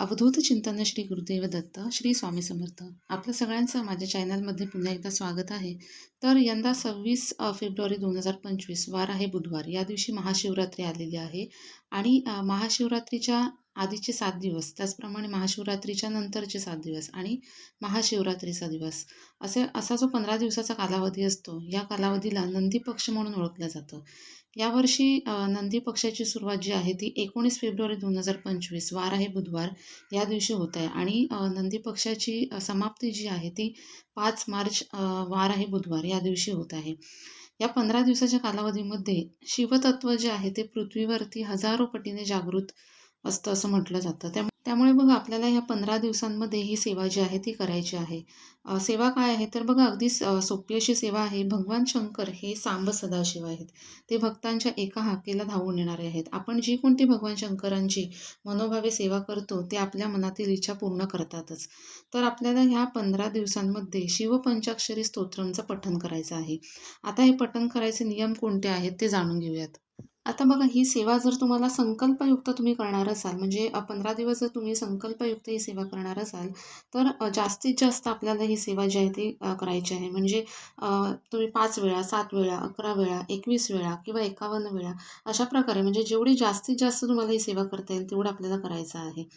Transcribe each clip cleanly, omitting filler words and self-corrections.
अवधूत चिंतन श्री गुरुदेव दत्त श्री स्वामी समर्थ. आपलं सगळ्यांचं माझ्या चॅनलमध्ये पुन्हा एकदा स्वागत आहे. तर यंदा 26 फेब्रुवारी 2025 वार आहे बुधवार. या दिवशी महाशिवरात्री आलेली आहे आणि महाशिवरात्रीच्या आधीचे 7 दिवस, त्याचप्रमाणे महाशिवरात्रीच्या नंतरचे 7 दिवस आणि महाशिवरात्रीचा दिवस असा जो 15 दिवसाचा कालावधी असतो, या कालावधीला नंदी पक्ष म्हणून ओळखलं जातं. यावर्षी नंदी पक्षाची सुरुवात जी आहे ती 19 फेब्रुवारी 2025 वार आहे बुधवार या दिवशी होत आहे आणि नंदी पक्षाची समाप्ती जी आहे ती 5 मार्च वार आहे बुधवार या दिवशी होत आहे. या 15 दिवसाच्या कालावधीमध्ये शिवतत्व जे आहे ते पृथ्वीवरती हजारो पटीने जागृत असतं असं म्हटलं जातं. त्यामुळे बघा आपल्याला ह्या 15 दिवसांमध्ये ही सेवा जी आहे ती करायची आहे. सेवा काय आहे तर बघा अगदी सोपी अशी सेवा आहे. भगवान शंकर हे सांब सदाशिव आहेत. ते भक्तांच्या एका हाकेला धावून येणारे आहेत. आपण जी कोणती भगवान शंकरांची मनोभावे सेवा करतो ते आपल्या मनातील इच्छा पूर्ण करतातच. तर आपल्याला ह्या 15 दिवसांमध्ये शिवपंचाक्षरी स्तोत्रमचं पठण करायचं आहे. आता हे पठण करायचे नियम कोणते आहेत ते जाणून घेऊयात. आता बघा ही सेवा जर तुम्हाला संकल्पयुक्त तुम्ही करणार असाल, म्हणजे 15 दिवस जर तुम्ही संकल्पयुक्त ही सेवा करणार असाल तर जास्तीत जास्त आपल्याला ही सेवा जी आहे ती करायची आहे. म्हणजे तुम्ही 5 वेळा, 7 वेळा, 11 वेळा, 21 वेळा किंवा 51 वेळा अशा प्रकारे, म्हणजे जेवढी जास्तीत जास्त तुम्हाला ही सेवा करता येईल तेवढं आपल्याला करायचं आहे.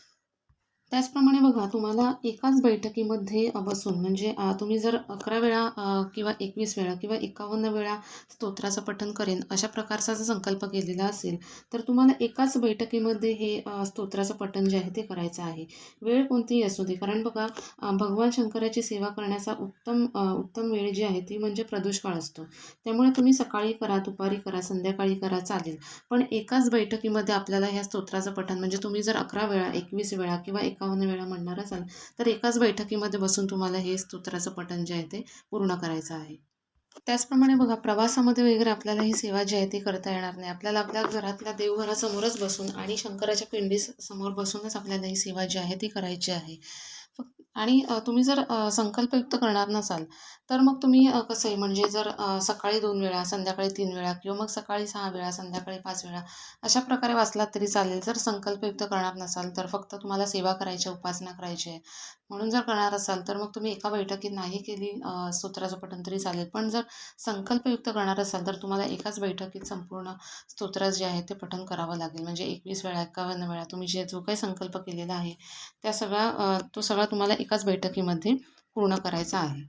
त्याचप्रमाणे बघा तुम्हाला एकाच बैठकीमध्ये बसून, म्हणजे तुम्ही जर 11 वेळा किंवा 21 वेळा किंवा 51 वेळा स्तोत्राचं पठण करेन अशा प्रकारचा जर संकल्प केलेला असेल तर तुम्हाला एकाच बैठकीमध्ये हे स्तोत्राचं पठण जे आहे ते करायचं आहे. वेळ कोणतीही असू दे, कारण बघा भगवान शंकराची सेवा करण्याचा उत्तम वेळ जी आहे ती म्हणजे प्रदोषकाळ असतो. त्यामुळे तुम्ही सकाळी करा, दुपारी करा, संध्याकाळी करा, चालेल. पण एकाच बैठकीमध्ये आपल्याला ह्या स्तोत्राचं पठण, म्हणजे तुम्ही जर 11 वेळा, 21 वेळा किंवा 51 वेळा म्हणणार असाल तर एकाच बैठकीमध्ये बसून तुम्हाला हे स्तोत्राचं पठण जे आहे ते पूर्ण करायचं आहे. त्याचप्रमाणे बघा प्रवासामध्ये वगैरे आपल्याला ही सेवा जी आहे ती करता येणार नाही. आपल्याला आपल्या घरातल्या देवघरासमोरच बसून आणि शंकराच्या पिंडी समोर बसूनच आपल्याला ही सेवा जी आहे ती करायची आहे. आणि तुम्ही जर संकल्पयुक्त करणार नसाल तर मग तुम्ही कसं आहे, म्हणजे जर सकाळी 2 वेळा, संध्याकाळी 3 वेळा किंवा मग सकाळी 6 वेळा, संध्याकाळी 5 वेळा अशा प्रकारे वाचलात तरी चालेल. जर संकल्पयुक्त करणार नसाल तर फक्त तुम्हाला सेवा करायची, उपासना करायची आहे म्हणून जर करणार असाल तर मग तुम्ही एका बैठकीत नाही केली स्तोत्राचं पठण तरी चालेल. पण जर संकल्पयुक्त करणार असाल तर तुम्हाला एकाच बैठकीत संपूर्ण स्तोत्र जे आहे ते पठण करावं लागेल. म्हणजे 21 वेळा, 51 वेळा तुम्ही जो काही संकल्प केलेला आहे तो सगळा तुम्हाला एकाच बैठकीमध्ये पूर्ण करायचा आहे.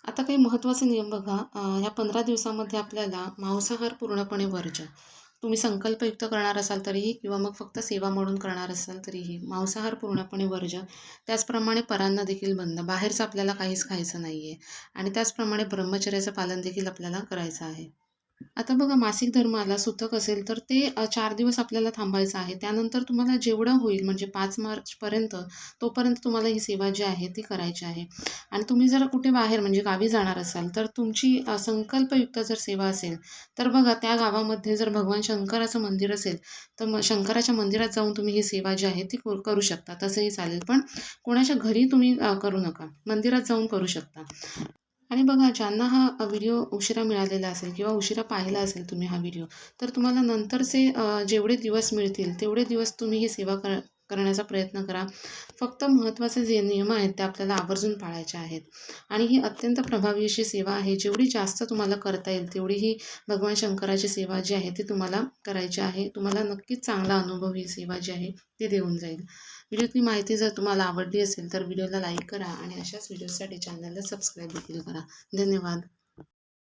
आता काही महत्त्वाचे नियम बघा. ह्या 15 दिवसामध्ये आपल्याला मांसाहार पूर्णपणे वर्ज्य. तुम्ही संकल्पयुक्त करणार असाल तरीही किंवा मग फक्त सेवा म्हणून करणार असाल तरीही मांसाहार पूर्णपणे वर्ज्य. त्याचप्रमाणे परान्न देखील बंद. बाहेरचं आपल्याला काहीच खायचं नाही आहे आणि त्याचप्रमाणे ब्रह्मचर्याचं पालन देखील आपल्याला करायचं आहे. आता बघा मासिक धर्म आला, सुतक असेल तर ते 4 दिवस आपल्याला थांबायचं आहे. त्यानंतर तुम्हाला जेवढं होईल, म्हणजे 5 मार्चपर्यंत तोपर्यंत तुम्हाला ही सेवा जी आहे ती करायची आहे. आणि तुम्ही जर कुठे बाहेर म्हणजे गावी जाणार असाल तर तुमची संकल्पयुक्त जर सेवा असेल तर बघा त्या गावामध्ये जर भगवान शंकराचं मंदिर असेल तर मग शंकराच्या मंदिरात जाऊन तुम्ही ही सेवा जी आहे ती करू शकता. तसंही चालेल, पण कोणाच्या घरी तुम्ही करू नका, मंदिरात जाऊन करू शकता. आणि बघा ज्यांना हा व्हिडिओ उशिरा मिळालेला असेल किंवा उशिरा पाहिला असेल तुम्ही हा व्हिडिओ, तर तुम्हाला नंतरचे जेवढे दिवस मिळतील तेवढे दिवस तुम्ही ही सेवा करण्याचा प्रयत्न करा. फक्त महत्त्वाचे जे नियम आहेत ते आपल्याला आवर्जून पाळायचे आहेत. आणि ही अत्यंत प्रभावी अशी सेवा आहे. जेवढी जास्त तुम्हाला करता येईल तेवढी ही भगवान शंकराची सेवा जी आहे ती तुम्हाला करायची आहे. तुम्हाला नक्कीच चांगला अनुभव ही सेवा जी आहे ती देऊन जाईल. व्हिडिओतली माहिती जर तुम्हाला आवडली असेल तर व्हिडिओला लाईक करा आणि अशाच व्हिडिओसाठी चॅनलला सबस्क्राईब देखील करा. धन्यवाद.